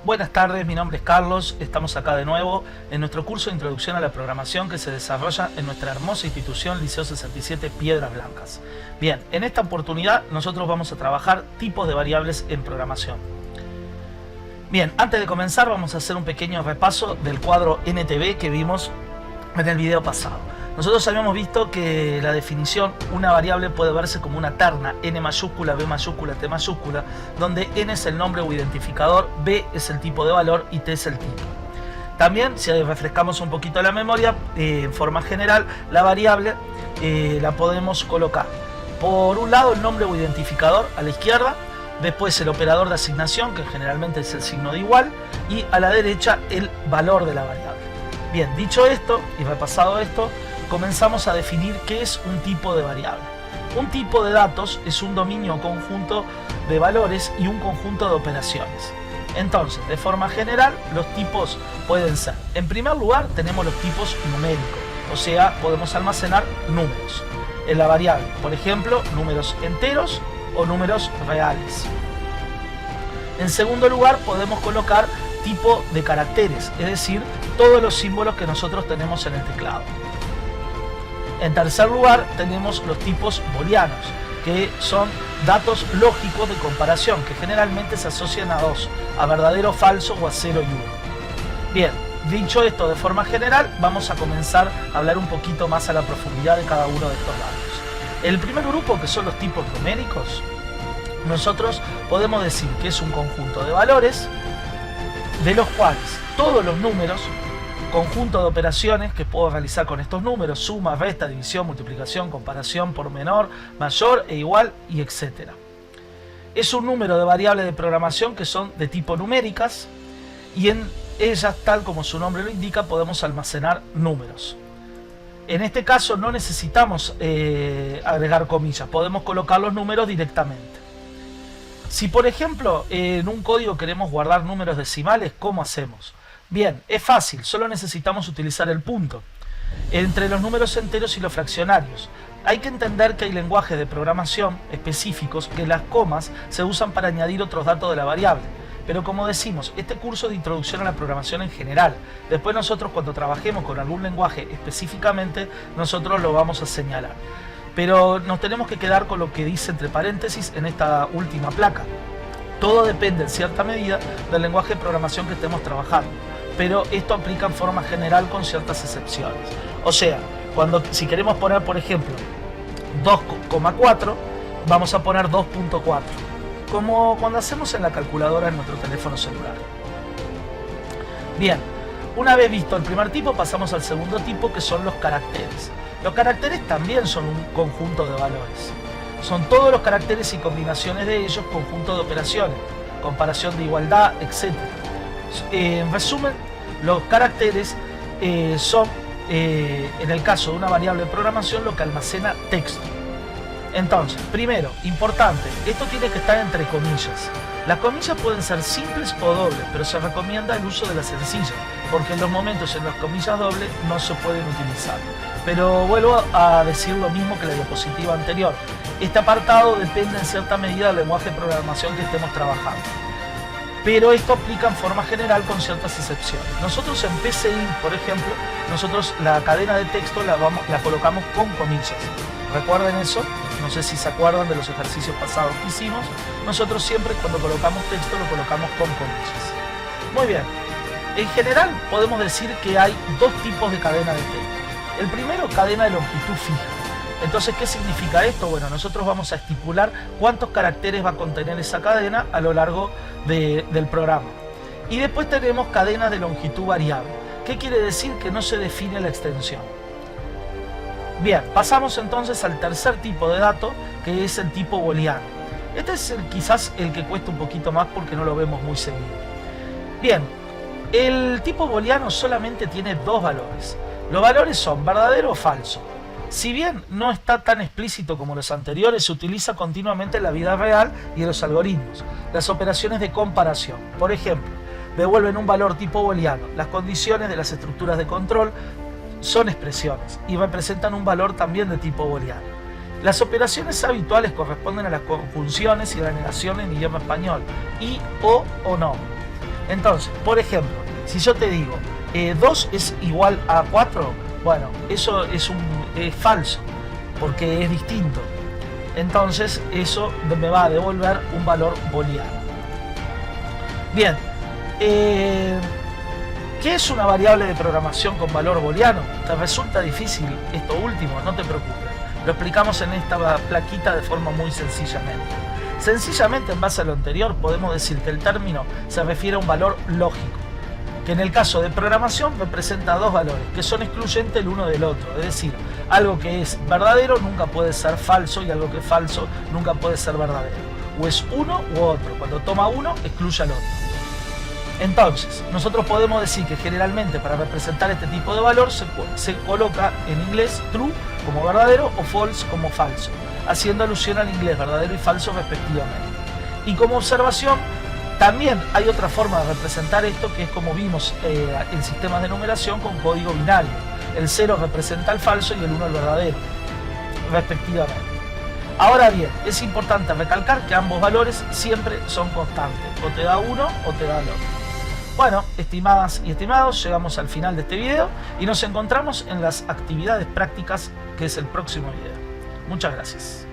Buenas tardes, mi nombre es Carlos, estamos acá de nuevo en nuestro curso de Introducción a la Programación que se desarrolla en nuestra hermosa institución Liceo 67 Piedras Blancas. Bien, en esta oportunidad nosotros vamos a trabajar tipos de variables en programación. Bien, antes de comenzar vamos a hacer un pequeño repaso del cuadro NTB que vimos en el video pasado. Nosotros habíamos visto que la definición, una variable puede verse como una terna, n mayúscula, b mayúscula, t mayúscula, donde n es el nombre o identificador, b es el tipo de valor y t es el tipo. También, si refrescamos un poquito la memoria, en forma general, la variable la podemos colocar por un lado el nombre o identificador a la izquierda, después el operador de asignación, que generalmente es el signo de igual, y a la derecha el valor de la variable. Bien, dicho esto y repasado esto, comenzamos a definir qué es un tipo de variable. Un tipo de datos es un dominio o conjunto de valores y un conjunto de operaciones. Entonces, de forma general, los tipos pueden ser, en primer lugar, tenemos los tipos numéricos, o sea, podemos almacenar números en la variable, por ejemplo, números enteros o números reales. En segundo lugar, podemos colocar tipo de caracteres, es decir, todos los símbolos que nosotros tenemos en el teclado. En tercer lugar, tenemos los tipos booleanos, que son datos lógicos de comparación, que generalmente se asocian a dos, a verdadero, falso o a 0 y 1. Bien, dicho esto de forma general, vamos a comenzar a hablar un poquito más a la profundidad de cada uno de estos datos. El primer grupo, que son los tipos numéricos, nosotros podemos decir que es un conjunto de valores, de los cuales todos los números, conjunto de operaciones que puedo realizar con estos números, suma, resta, división, multiplicación, comparación, por menor, mayor e igual, y etc. Es un número de variables de programación que son de tipo numéricas, y en ellas, tal como su nombre lo indica, podemos almacenar números. En este caso no necesitamos agregar comillas, podemos colocar los números directamente. Si por ejemplo en un código queremos guardar números decimales, ¿cómo hacemos? Bien, es fácil, solo necesitamos utilizar el punto entre los números enteros y los fraccionarios. Hay que entender que hay lenguajes de programación específicos que las comas se usan para añadir otros datos de la variable. Pero como decimos, este curso es de introducción a la programación en general. Después nosotros cuando trabajemos con algún lenguaje específicamente, nosotros lo vamos a señalar. Pero nos tenemos que quedar con lo que dice entre paréntesis en esta última placa. Todo depende en cierta medida del lenguaje de programación que estemos trabajando. Pero esto aplica en forma general con ciertas excepciones. O sea, si queremos poner, por ejemplo, 2,4, vamos a poner 2.4, como cuando hacemos en la calculadora en nuestro teléfono celular. Bien, una vez visto el primer tipo, pasamos al segundo tipo, que son los caracteres. Los caracteres también son un conjunto de valores. Son todos los caracteres y combinaciones de ellos, conjunto de operaciones, comparación de igualdad, etc. En resumen, los caracteres son, en el caso de una variable de programación, lo que almacena texto. Entonces, primero, importante, esto tiene que estar entre comillas. Las comillas pueden ser simples o dobles, pero se recomienda el uso de las sencillas, porque en los momentos en las comillas dobles no se pueden utilizar. Pero vuelvo a decir lo mismo que la diapositiva anterior. Este apartado depende en cierta medida del lenguaje de programación que estemos trabajando. Pero esto aplica en forma general con ciertas excepciones. Nosotros en PCI, por ejemplo, nosotros la cadena de texto la colocamos con comillas. ¿Recuerden eso? No sé si se acuerdan de los ejercicios pasados que hicimos. Nosotros siempre cuando colocamos texto lo colocamos con comillas. Muy bien. En general podemos decir que hay dos tipos de cadena de texto. El primero, cadena de longitud fija. Entonces, ¿qué significa esto? Bueno, nosotros vamos a estipular cuántos caracteres va a contener esa cadena a lo largo del programa. Y después tenemos cadenas de longitud variable. ¿Qué quiere decir? Que no se define la extensión. Bien, pasamos entonces al tercer tipo de dato, que es el tipo booleano. Este es quizás el que cuesta un poquito más porque no lo vemos muy seguido. Bien, el tipo booleano solamente tiene dos valores. Los valores son verdadero o falso. Si bien no está tan explícito como los anteriores, se utiliza continuamente en la vida real y en los algoritmos. Las operaciones de comparación, por ejemplo, devuelven un valor tipo booleano. Las condiciones de las estructuras de control son expresiones y representan un valor también de tipo booleano. Las operaciones habituales corresponden a las conjunciones y la negación en idioma español, y, o no. Entonces, por ejemplo, si yo te digo 2 es igual a 4, bueno, eso es falso, porque es distinto. Entonces eso me va a devolver un valor booleano. Bien, ¿qué es una variable de programación con valor booleano? ¿Te resulta difícil esto último? No te preocupes, lo explicamos en esta plaquita de forma muy sencillamente. Sencillamente, en base a lo anterior, podemos decir que el término se refiere a un valor lógico, que en el caso de programación representa dos valores que son excluyentes el uno del otro. Es decir, algo que es verdadero nunca puede ser falso y algo que es falso nunca puede ser verdadero. O es uno u otro. Cuando toma uno, excluye al otro. Entonces, nosotros podemos decir que generalmente para representar este tipo de valor se coloca en inglés true como verdadero o false como falso, haciendo alusión al inglés verdadero y falso respectivamente. Y como observación, también hay otra forma de representar esto, que es como vimos en sistemas de numeración con código binario. El 0 representa el falso y el 1 el verdadero, respectivamente. Ahora bien, es importante recalcar que ambos valores siempre son constantes. O te da uno o te da el otro. Bueno, estimadas y estimados, llegamos al final de este video y nos encontramos en las actividades prácticas, que es el próximo video. Muchas gracias.